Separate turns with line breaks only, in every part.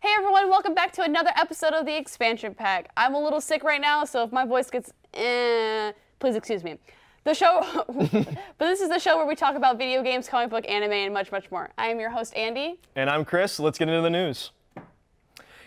Hey everyone, welcome back to another episode of the Expansion Pack. I'm a little sick right now, so if my voice gets please excuse me. But this is the show where we talk about video games, comic book, anime, and much, much more. I am your host, Andy.
And I'm Chris. Let's get into the news.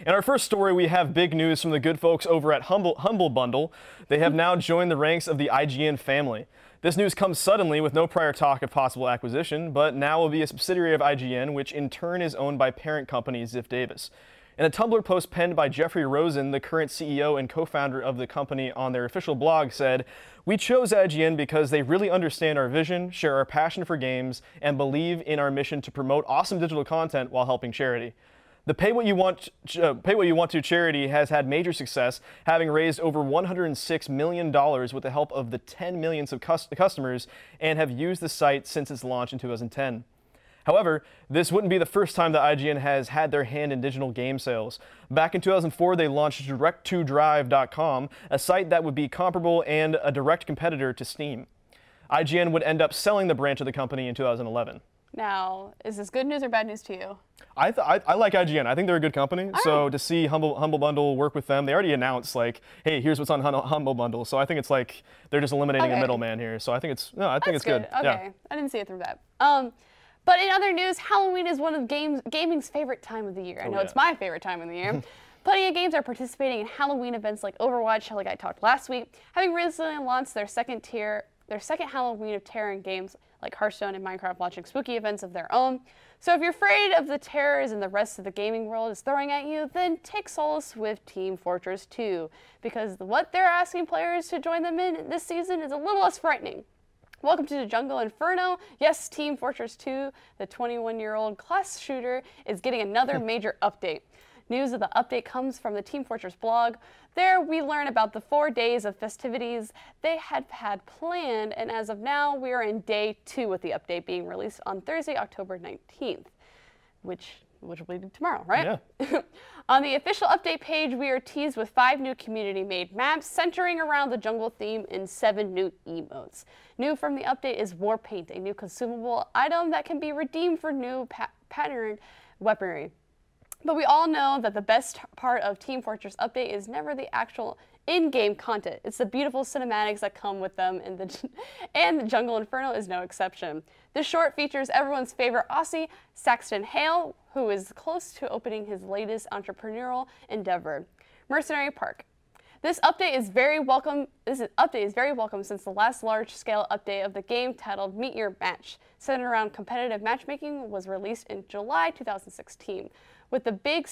In our first story, we have big news from the good folks over at Humble Bundle. They have now joined the ranks of the IGN family. This news comes suddenly with no prior talk of possible acquisition, but now will be a subsidiary of IGN, which in turn is owned by parent company Ziff Davis. In a Tumblr post penned by Jeffrey Rosen, the current CEO and co-founder of the company, on their official blog said, "We chose IGN because they really understand our vision, share our passion for games, and believe in our mission to promote awesome digital content while helping charity." The Pay What You Want to charity has had major success, having raised over $106 million with the help of the 10 millions of customers, and have used the site since its launch in 2010. However, this wouldn't be the first time that IGN has had their hand in digital game sales. Back in 2004, they launched direct2drive.com, a site that would be comparable and a direct competitor to Steam. IGN would end up selling the branch of the company in 2011.
Now, is this good news or bad news to you?
I like IGN. I think they're a good company. So to see Humble Bundle work with them, they already announced, like, hey, here's what's on Humble Bundle. So I think it's like they're just eliminating a middleman here. So I think it's it's good.
Okay, yeah. I didn't see it through that. But in other news, Halloween is one of gaming's favorite time of the year. I know it's my favorite time of the year. Plenty of games are participating in Halloween events like Overwatch, like I talked last week, having recently launched their second Halloween of terror in games like Hearthstone and Minecraft, launching spooky events of their own. So if you're afraid of the terrors and the rest of the gaming world is throwing at you, then take solace with Team Fortress 2, because what they're asking players to join them in this season is a little less frightening. Welcome to the Jungle Inferno. Yes, Team Fortress 2, the 21-year-old class shooter, is getting another major update. News of the update comes from the Team Fortress blog. There we learn about the 4 days of festivities they had planned, and as of now, we are in day 2 with the update being released on Thursday, October 19th, which will be tomorrow, right? Yeah. On the official update page, we are teased with 5 new community-made maps centering around the jungle theme and 7 new emotes. New from the update is Warpaint, a new consumable item that can be redeemed for new patterned weaponry. But we all know that the best part of Team Fortress Update is never the actual in-game content. It's the beautiful cinematics that come with them, and the Jungle Inferno is no exception. This short features everyone's favorite Aussie, Saxton Hale, who is close to opening his latest entrepreneurial endeavor, Mercenary Park. This update is very welcome. Since the last large-scale update of the game, titled Meet Your Match, centered around competitive matchmaking, was released in July 2016. With that being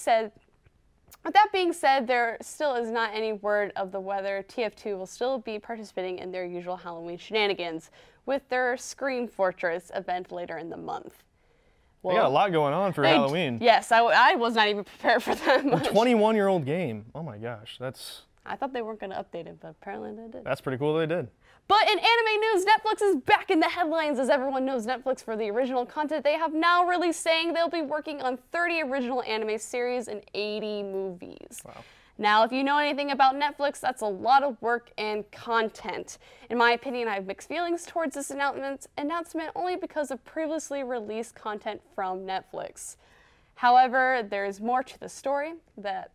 said, there still is not any word of whether TF2 will still be participating in their usual Halloween shenanigans with their Scream Fortress event later in the month.
Well, they got a lot going on for Halloween.
Yes, I was not even prepared for that much.
A 21-year-old game. Oh my gosh, that's...
I thought they weren't going to update it, but apparently they did.
That's pretty cool they did.
But in anime news, Netflix is back in the headlines. As everyone knows, Netflix, for the original content, they have now released saying they'll be working on 30 original anime series and 80 movies. Wow. Now, if you know anything about Netflix, that's a lot of work and content. In my opinion, I have mixed feelings towards this announcement only because of previously released content from Netflix. However, there is more to the story. That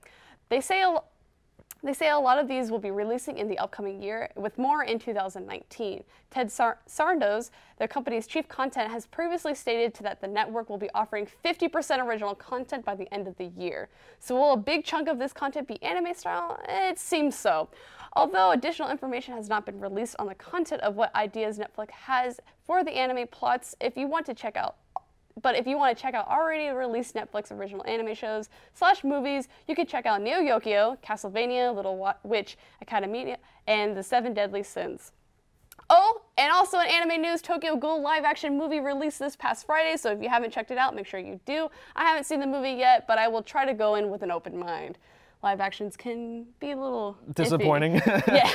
they say a lot of these will be releasing in the upcoming year, with more in 2019. Ted Sarandos, their company's chief content, has previously stated that the network will be offering 50% original content by the end of the year. So will a big chunk of this content be anime style? It seems so. Although additional information has not been released on the content of what ideas Netflix has for the anime plots, if you want to check out already released Netflix original anime shows / movies, you can check out Neo Yokio, Castlevania, Little Witch Academia, and The 7 Deadly Sins. Oh, and also in anime news, Tokyo Ghoul live-action movie released this past Friday, so if you haven't checked it out, make sure you do. I haven't seen the movie yet, but I will try to go in with an open mind. Live actions can be a little
disappointing.
Yeah.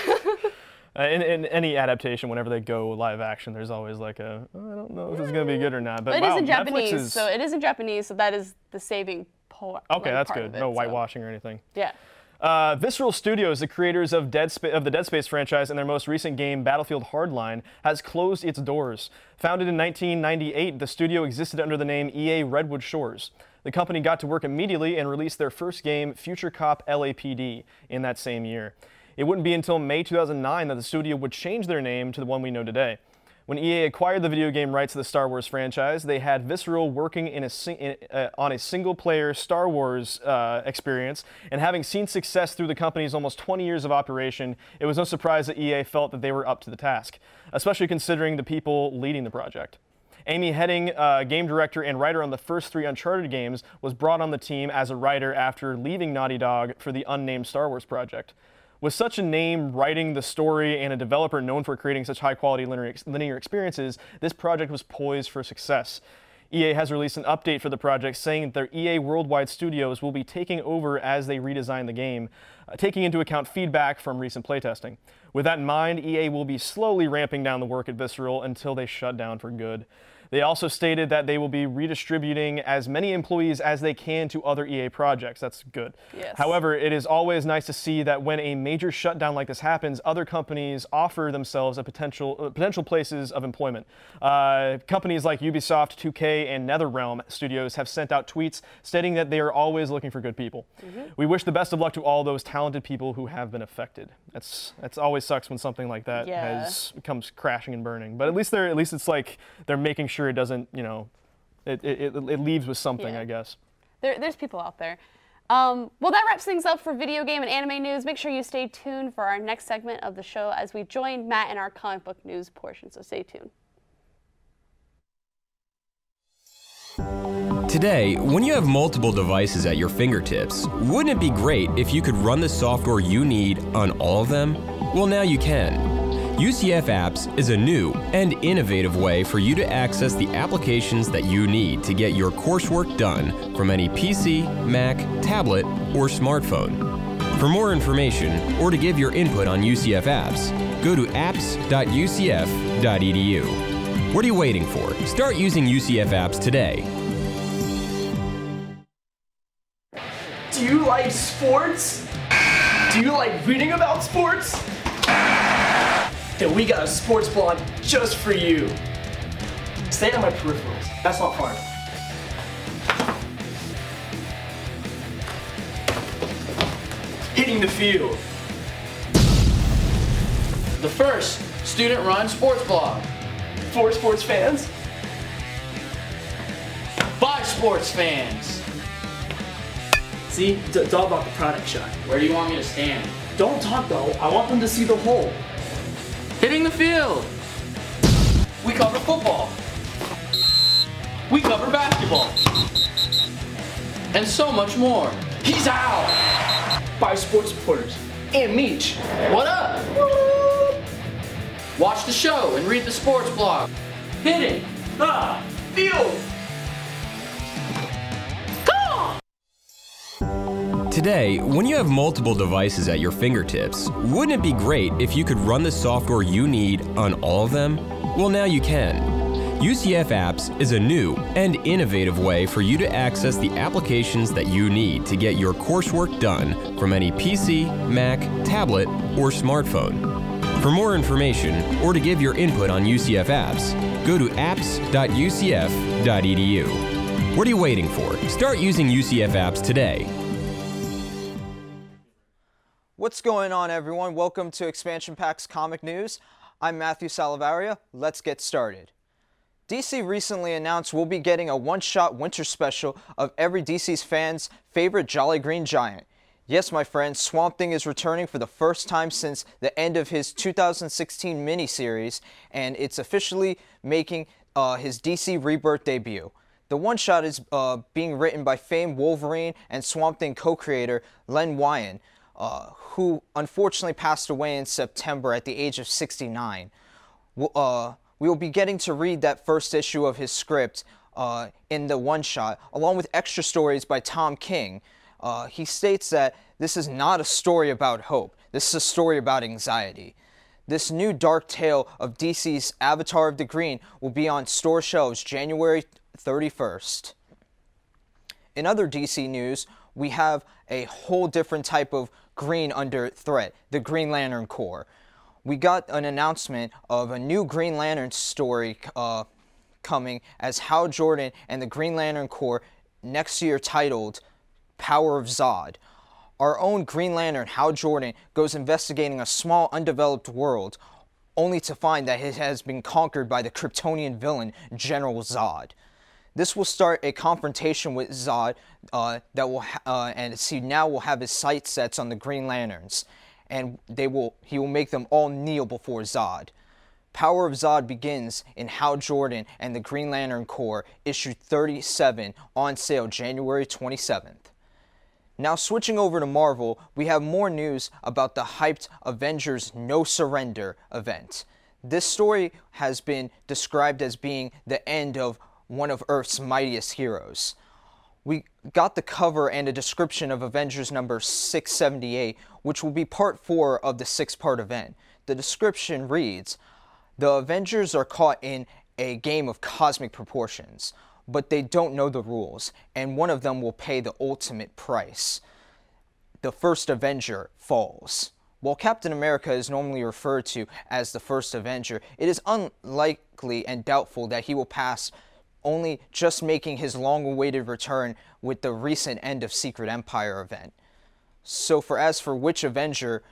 In any adaptation, whenever they go live action, there's always like I don't know if it's going to be good or not. But
it is in Japanese, so it is in Japanese, so that is the saving part.
Okay, that's good. No whitewashing or anything.
Yeah.
Visceral Studios, the creators of the Dead Space franchise and their most recent game, Battlefield Hardline, has closed its doors. Founded in 1998, the studio existed under the name EA Redwood Shores. The company got to work immediately and released their first game, Future Cop LAPD, in that same year. It wouldn't be until May 2009 that the studio would change their name to the one we know today. When EA acquired the video game rights to the Star Wars franchise, they had Visceral working on a single-player Star Wars experience, and having seen success through the company's almost 20 years of operation, it was no surprise that EA felt that they were up to the task, especially considering the people leading the project. Amy Hennig, game director and writer on the first 3 Uncharted games, was brought on the team as a writer after leaving Naughty Dog for the unnamed Star Wars project. With such a name writing the story and a developer known for creating such high-quality linear experiences, this project was poised for success. EA has released an update for the project saying that their EA Worldwide Studios will be taking over as they redesign the game, taking into account feedback from recent playtesting. With that in mind, EA will be slowly ramping down the work at Visceral until they shut down for good. They also stated that they will be redistributing as many employees as they can to other EA projects. That's good.
Yes.
However, it is always nice to see that when a major shutdown like this happens, other companies offer themselves a potential places of employment. Companies like Ubisoft, 2K, and NetherRealm Studios have sent out tweets stating that they are always looking for good people. We wish the best of luck to all those talented people who have been affected. That's always sucks when something like that comes crashing and burning. But at least it's like they're making sure it doesn't, you know, it leaves with something, I guess.
There's people out there. Well, that wraps things up for video game and anime news. Make sure you stay tuned for our next segment of the show as we join Matt in our comic book news portion, so stay tuned.
Today, when you have multiple devices at your fingertips, wouldn't it be great if you could run the software you need on all of them? Well, now you can. UCF Apps is a new and innovative way for you to access the applications that you need to get your coursework done from any PC, Mac, tablet, or smartphone. For more information or to give your input on UCF Apps, go to apps.ucf.edu. What are you waiting for? Start using UCF Apps today.
Do you like sports? Do you like reading about sports? Then we got a sports blog just for you. Stay on my peripherals. That's not fun. Hitting the field.
The first student-run sports blog.
For sports fans.
By sports fans.
See, it's all about the product shot.
Where do you want me to stand?
Don't talk though. I want them to see the whole.
Hitting the field. We cover football. We cover basketball. And so much more.
He's out! By sports reporters. And Meech.
What up? Watch the show and read the sports blog. Hitting the
Field!
Today, when you have multiple devices at your fingertips, wouldn't it be great if you could run the software you need on all of them? Well, now you can. UCF Apps is a new and innovative way for you to access the applications that you need to get your coursework done from any PC, Mac, tablet, or smartphone. For more information or to give your input on UCF Apps, go to apps.ucf.edu. What are you waiting for? Start using UCF Apps today.
What's going on, everyone? Welcome to Expansion Pack's Comic News. I'm Matthew Salavaria. Let's get started. DC recently announced we'll be getting a one-shot winter special of every DC's fans' favorite Jolly Green Giant. Yes, my friends, Swamp Thing is returning for the first time since the end of his 2016 miniseries, and it's officially making his DC Rebirth debut. The one-shot is being written by famed Wolverine and Swamp Thing co-creator Len Wein, who unfortunately passed away in September at the age of 69. We will be getting to read that first issue of his script in the one-shot, along with extra stories by Tom King. He states that this is not a story about hope. This is a story about anxiety. This new dark tale of DC's Avatar of the Green will be on store shelves January 31st. In other DC news, we have a whole different type of green under threat, the Green Lantern Corps. We got an announcement of a new Green Lantern story coming as Hal Jordan and the Green Lantern Corps next year titled Power of Zod. Our own Green Lantern, Hal Jordan, goes investigating a small, undeveloped world, only to find that it has been conquered by the Kryptonian villain, General Zod. This will start a confrontation with Zod he now will have his sights set on the Green Lanterns, and he will make them all kneel before Zod. Power of Zod begins in Hal Jordan and the Green Lantern Corps, issue 37, on sale January 27th. Now switching over to Marvel, we have more news about the hyped Avengers No Surrender event. This story has been described as being the end of one of Earth's mightiest heroes. We got the cover and a description of Avengers number 678, which will be part 4 of the 6-part event. The description reads, "The Avengers are caught in a game of cosmic proportions, but they don't know the rules, and one of them will pay the ultimate price. The first Avenger falls." While Captain America is normally referred to as the first Avenger, it is unlikely and doubtful that he will pass, only just making his long-awaited return with the recent End of Secret Empire event. So as for which Avenger,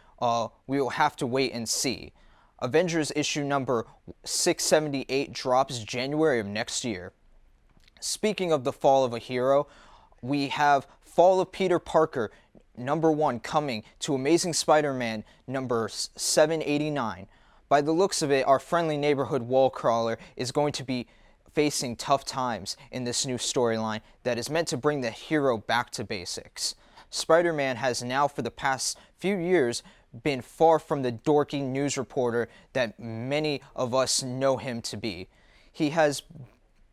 we will have to wait and see. Avengers issue number 678 drops January of next year. Speaking of the fall of a hero, we have Fall of Peter Parker number 1 coming to Amazing Spider-Man number 789. By the looks of it, our friendly neighborhood wall crawler is going to be facing tough times in this new storyline that is meant to bring the hero back to basics. Spider-Man has now for the past few years been far from the dorky news reporter that many of us know him to be. He has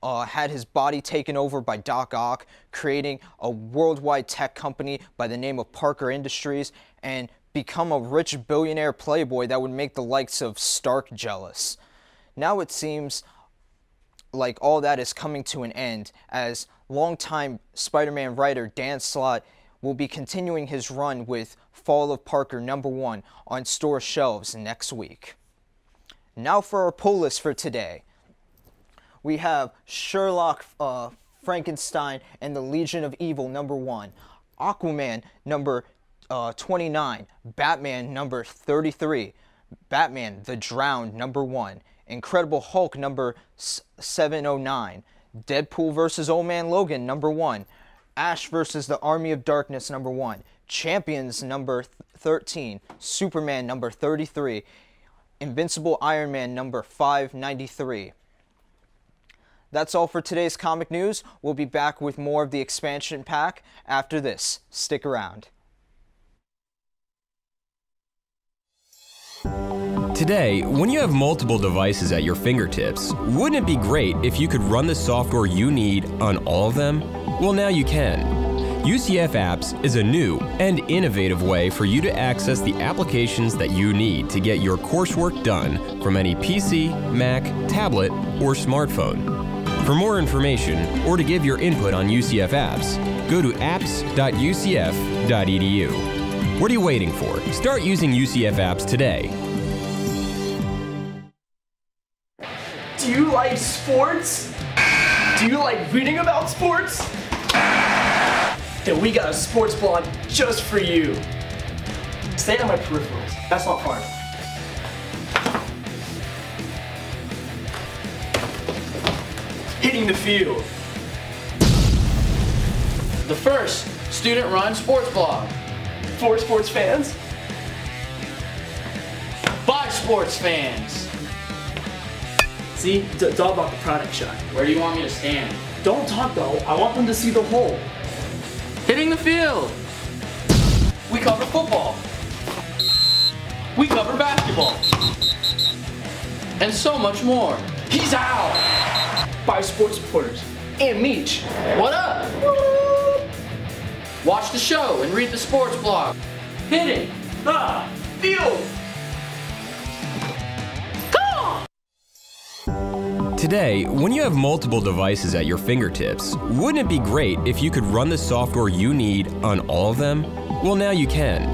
had his body taken over by Doc Ock, creating a worldwide tech company by the name of Parker Industries, and become a rich billionaire playboy that would make the likes of Stark jealous. Now it seems like all that is coming to an end, as longtime Spider-Man writer Dan Slott will be continuing his run with Fall of Parker number 1 on store shelves next week. Now for our pull list for today. We have Sherlock, Frankenstein, and the Legion of Evil number 1, Aquaman number 29, Batman number 33, Batman The Drowned number 1, Incredible Hulk number 709, Deadpool vs. Old Man Logan number 1, Ash vs. the Army of Darkness number 1, Champions number 13, Superman number 33, Invincible Iron Man number 593. That's all for today's comic news. We'll be back with more of the expansion pack after this. Stick around.
Today, when you have multiple devices at your fingertips, wouldn't it be great if you could run the software you need on all of them? Well, now you can. UCF Apps is a new and innovative way for you to access the applications that you need to get your coursework done from any PC, Mac, tablet, or smartphone. For more information or to give your input on UCF Apps, go to apps.ucf.edu. What are you waiting for? Start using UCF Apps today.
Do you like sports? Do you like reading about sports? Then we got a sports blog just for you. Stay on my peripherals. That's not fun. Hitting the field.
The first student-run sports blog.
For sports fans.
By sports fans.
See, it's all about the product shot.
Where do you want me to stand?
Don't talk though. I want them to see the whole.
Hitting the field. We cover football. We cover basketball. And so much more.
He's out! By sports reporters. And Meech.
What up? Watch the show and read the sports blog. Hitting the
Field!
Today, when you have multiple devices at your fingertips, wouldn't it be great if you could run the software you need on all of them? Well, now you can.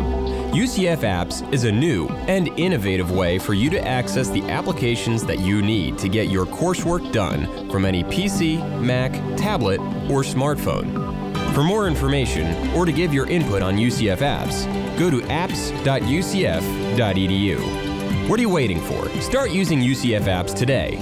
UCF Apps is a new and innovative way for you to access the applications that you need to get your coursework done from any PC, Mac, tablet, or smartphone. For more information or to give your input on UCF apps, go to apps.ucf.edu. What are you waiting for? Start using UCF apps today.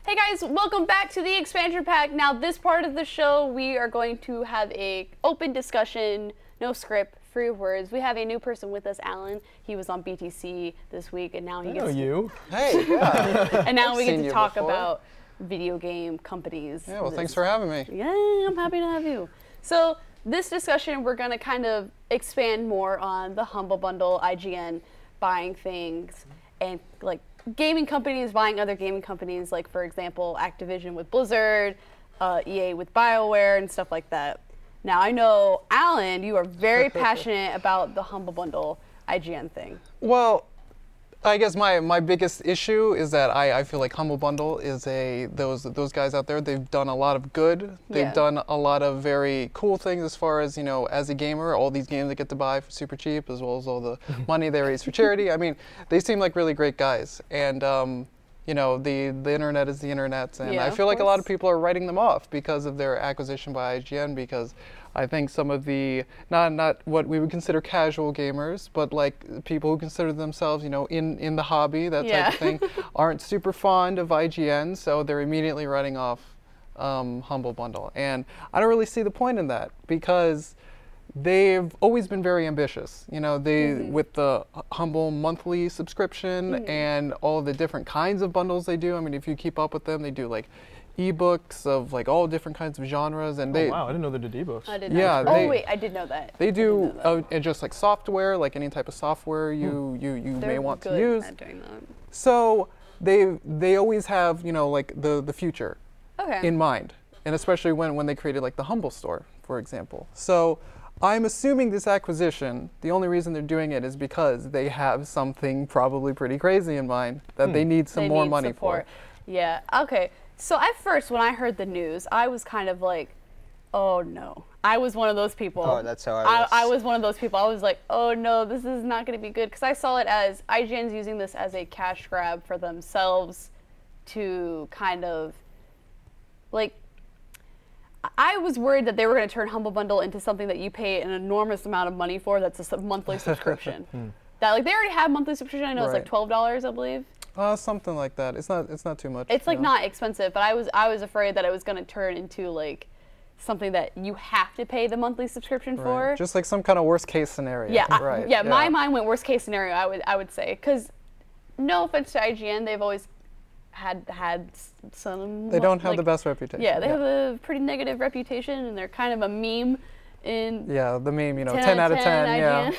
Hey guys, welcome back to the expansion pack. Now this part of the show, we are going to have a open discussion, no script, free words. We have a new person with us, Alan. He was on BTC this week, and now he gets
you.
Hey, yeah.
and now we get
Seen
to
you
talk
before.
about video game companies.
Yeah, well, thanks for having me.
Yeah, I'm happy to have you. So this discussion, we're going to kind of expand more on the Humble Bundle, IGN buying things, and like gaming companies buying other gaming companies, like for example, Activision with Blizzard, EA with BioWare, and stuff like that. Now I know, Alan, you are very passionate about the Humble Bundle IGN thing.
Well, I guess my biggest issue is that I feel like Humble Bundle is those guys out there, they've done a lot of good. They've done a lot of very cool things as far as, you know, as a gamer, all these games they get to buy for super cheap, as well as all the money they raise for charity. I mean, they seem like really great guys. And, you know, the internet is the internet. And I feel like a lot of people are writing them off because of their acquisition by IGN, because I think some of the, not what we would consider casual gamers, but like people who consider themselves, you know, in the hobby, that type of thing, aren't super fond of IGN, so they're immediately writing off Humble Bundle. And I don't really see the point in that, because they've always been very ambitious. You know, they with the Humble monthly subscription and all the different kinds of bundles they do. I mean, if you keep up with them, they do like ebooks of like all different kinds of genres, and they.
Oh wow, I didn't know they did ebooks.
I did know. Oh wait, I did know that.
They do and just like software, like any type of software you may want to use.
At doing that.
So they always have, you know, like the future in mind, and especially when they created like the Humble Store, for example. So I'm assuming this acquisition, the only reason they're doing it is because they have something probably pretty crazy in mind that they need some more money for.
Yeah. Okay. So at first, when I heard the news, I was kind of like, oh no. I was one of those people.
Oh, that's how I was.
I was one of those people. I was like, oh no, this is not going to be good. Because I saw it as IGN's using this as a cash grab for themselves to kind of, like, I was worried that they were going to turn Humble Bundle into something that you pay an enormous amount of money for, that's a monthly subscription. That, like, they already have monthly subscription. I know it's like $12, I believe.
Something like that. It's not too much.
It's like not expensive, but I was afraid that it was going to turn into like something that you have to pay the monthly subscription for.
Just like some kind of worst case scenario.
Yeah, my mind went worst case scenario. I would say, because no offense to IGN, they've always had some.
They don't have the best reputation.
Yeah, they have a pretty negative reputation, and they're kind of a meme.
The meme, you know, 10 out of 10,
yeah.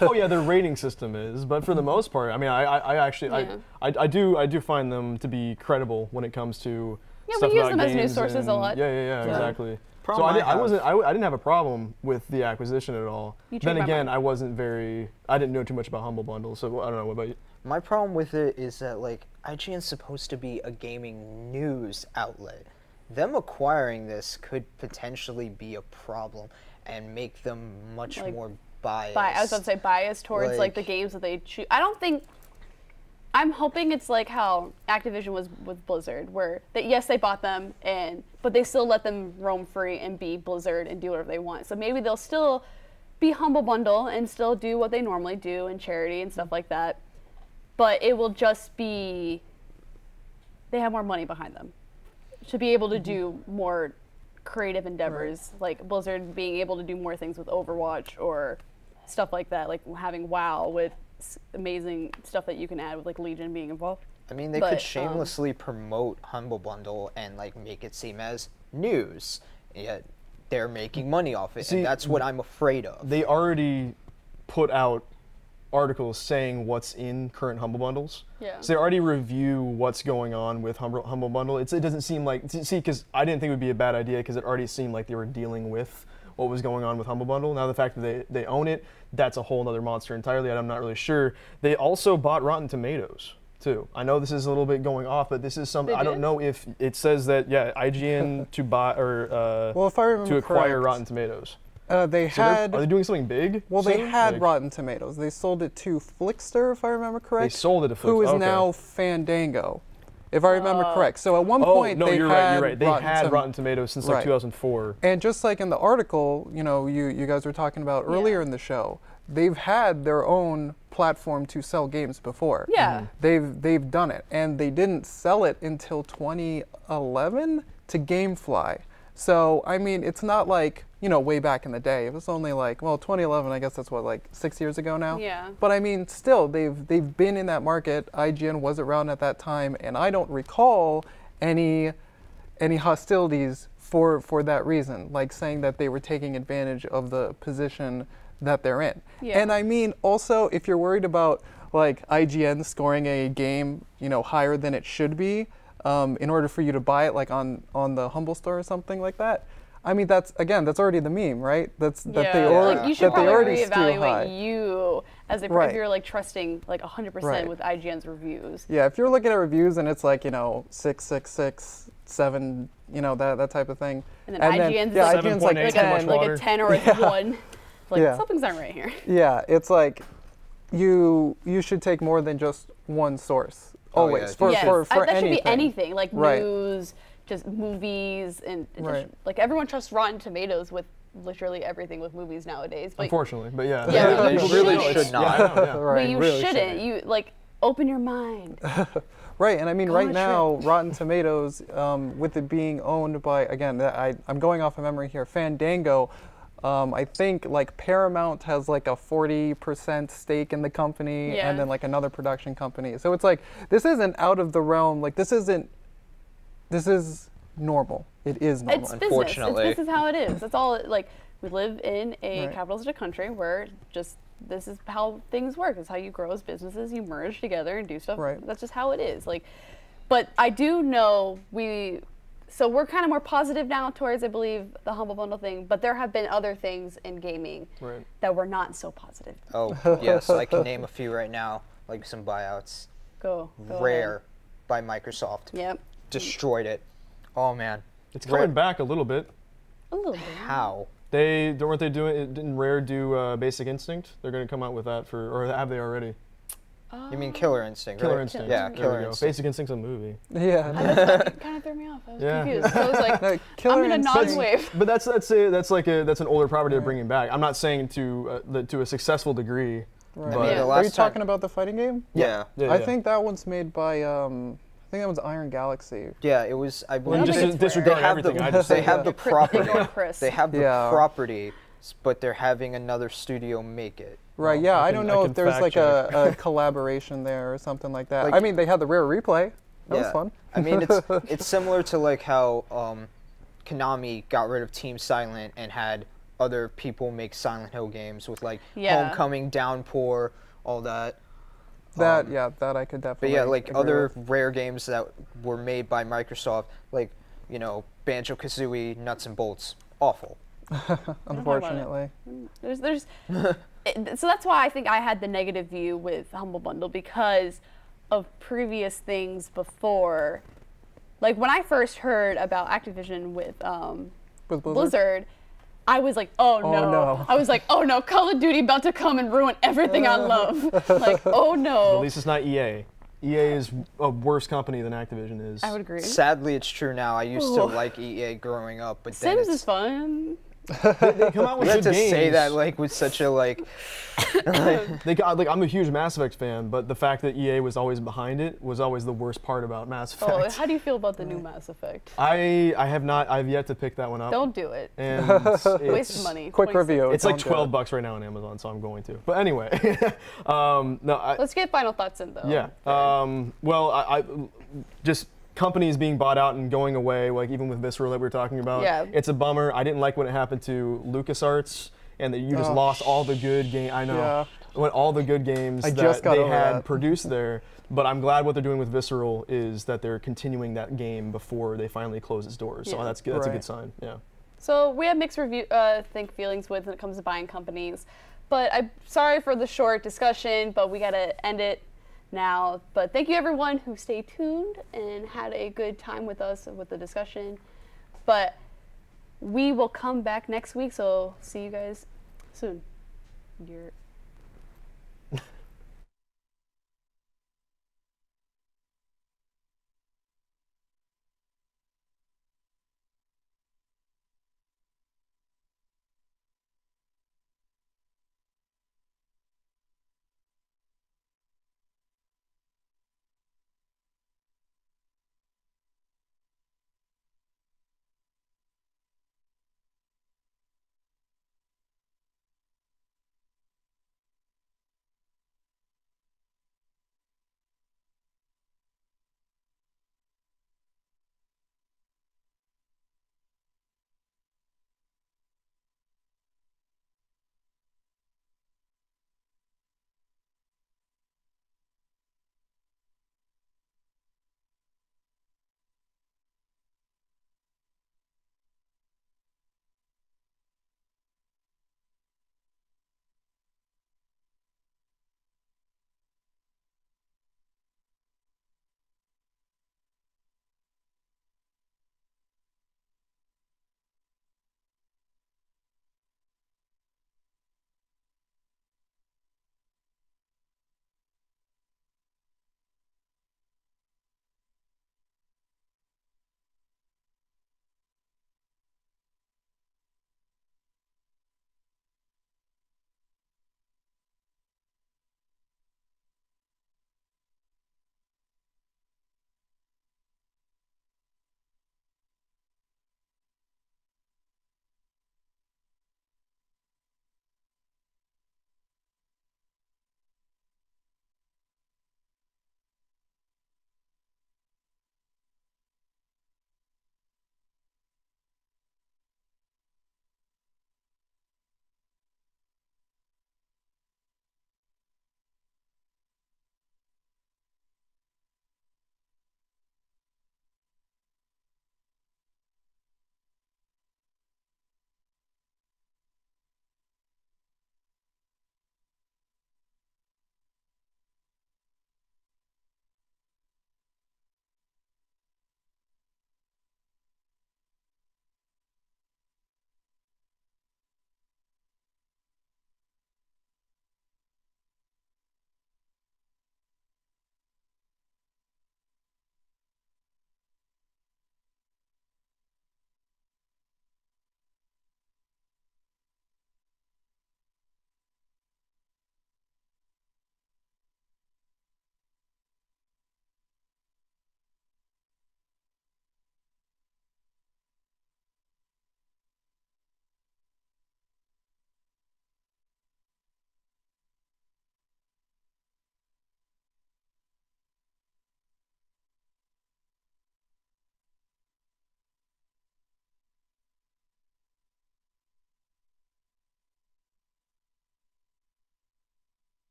Oh yeah, their rating system is, but for the most part, I mean, I actually, I do find them to be credible when it comes to stuff
we use
about
them as news
games
sources a lot.
Yeah, exactly. So I didn't have a problem with the acquisition at all. Then again, I didn't know too much about Humble Bundle, so I don't know, what about you?
My problem with it is that, like, IGN's supposed to be a gaming news outlet. Them acquiring this could potentially be a problem and make them much more biased.
I was about to say biased towards like the games that they choose. I'm hoping it's like how Activision was with Blizzard, where yes, they bought them, but they still let them roam free and be Blizzard and do whatever they want. So maybe they'll still be Humble Bundle and still do what they normally do in charity and stuff like that. But it will just be, they have more money behind them to be able to do more creative endeavors, like Blizzard being able to do more things with Overwatch or stuff like that, like having WoW with amazing stuff that you can add with like Legion being involved.
I mean, they could shamelessly promote Humble Bundle and like make it seem as news, yet they're making money off it, and that's what I'm afraid of.
They already put out articles saying what's in current Humble Bundles. Yeah. So they already review what's going on with Humble Bundle. It doesn't seem like, because I didn't think it would be a bad idea, because it already seemed like they were dealing with what was going on with Humble Bundle. Now the fact that they own it, that's a whole other monster entirely, and I'm not really sure. They also bought Rotten Tomatoes too. I know this is a little bit going off, but this is something, I don't know if it says that, IGN to buy, or
well, if I remember
to acquire
correct,
Rotten Tomatoes.
Are they doing
something big?
Well, they had Rotten Tomatoes. They sold it to Flickster, if I remember correct.
They sold it to Flickster.
Who is now Fandango. if I remember correct. So at one point,
no,
they
you're
had
right. They had Rotten Tomatoes since like 2004.
And just like in the article, you guys were talking about earlier in the show, they've had their own platform to sell games before.
Yeah.
They've done it, and they didn't sell it until 2011 to GameFly. So I mean, it's not like way back in the day. It was only like 2011. I guess that's what, like 6 years ago now.
Yeah.
But I mean, still they've been in that market. IGN was around at that time, and I don't recall any hostilities for that reason, like saying that they were taking advantage of the position that they're in.
Yeah.
And I mean, also, if you're worried about like IGN scoring a game, higher than it should be, in order for you to buy it, like on the Humble store or something like that. I mean, that's already the meme, right?
You should probably reevaluate you as if you're like trusting like 100% with IGN's reviews.
Yeah, if you're looking at reviews and it's like 6, 7, that type of thing.
And then IGN's like a 10 or a 1. Like something's not right here.
Yeah, it's like you should take more than just one source. Always. For
that
anything.
Should be anything, like news, just movies, and like everyone trusts Rotten Tomatoes with literally everything with movies nowadays. But
unfortunately, but yeah.
Yeah,
you really should not.
But you shouldn't. You like open your mind.
Right, and I mean, right now, Rotten Tomatoes, with it being owned by, again, I'm going off of memory here, Fandango. I think like Paramount has like a 40% stake in the company, and then like another production company. So it's like, this isn't out of the realm. Like this is normal. It is normal.
It's business.
Unfortunately.
This is how it is. That's all. Like we live in a capitalistic country where this is how things work. It's how you grow as businesses. You merge together and do stuff.
Right.
That's just how it is. Like, but I do know So we're kind of more positive now towards, I believe, the Humble Bundle thing, but there have been other things in gaming that were not so positive.
Oh, yes, I can name a few right now, like some buyouts.
Go
Rare by Microsoft.
Yep.
Destroyed it. Oh, man.
It's coming back a little bit.
A little bit.
How?
Didn't Rare do Basic Instinct? They're going to come out with that or have they already?
You mean Killer Instinct, right?
Killer Instinct.
Yeah, Killer Instinct.
Basic Instinct's a movie.
Yeah.
That kind of threw me off. I was confused. So I was like, I'm going to non-wave.
But that's an older property they're bringing back. I'm not saying to a successful degree.
Right.
I mean,
Are you talking about the fighting game?
Yeah.
I think that one's made by, I think that was Iron Galaxy.
Yeah, it was, I believe.
Just disregard everything.
They have the property.
They
have the property, but they're having another studio make it.
Right, yeah, I don't know if there's like a collaboration there or something like that. Like, I mean, they had the Rare replay. That was fun.
I mean, it's similar to like how Konami got rid of Team Silent and had other people make Silent Hill games with like Homecoming, Downpour, all that.
That I could definitely.
But yeah, like other
with.
Rare games that were made by Microsoft, like Banjo-Kazooie, Nuts and Bolts, awful.
Unfortunately.
So that's why I think I had the negative view with Humble Bundle because of previous things before. Like when I first heard about Activision with Blizzard, I was like, oh no. I was like, oh no, Call of Duty about to come and ruin everything I love. Like, oh no.
At least it's not EA. EA is a worse company than Activision is.
I would agree.
Sadly, it's true now. I used to like EA growing up, but then
Sims is fun.
They come out with good games.
to say that like with such a like.
I'm a huge Mass Effect fan, but the fact that EA was always behind it was always the worst part about Mass Effect.
Oh, how do you feel about the new Mass Effect?
I've yet to pick that one up.
Don't do it.
And
waste money.
Quick review.
It's like $12 right now on Amazon, so I'm going to. But anyway,
let's get final thoughts in though.
Yeah. Well, I just. Companies being bought out and going away, like even with Visceral that we were talking about.
Yeah.
It's a bummer. I didn't like when it happened to LucasArts and that you just lost all the good games. I know. Yeah. All the good games that they had produced there. But I'm glad what they're doing with Visceral is that they're continuing that game before they finally close its doors. So that's good. That's a good sign. Yeah.
So we have mixed feelings when it comes to buying companies. But I'm sorry for the short discussion, but we gotta end it now. But thank you everyone who stayed tuned and had a good time with us with the discussion. But we will come back next week, so see you guys soon.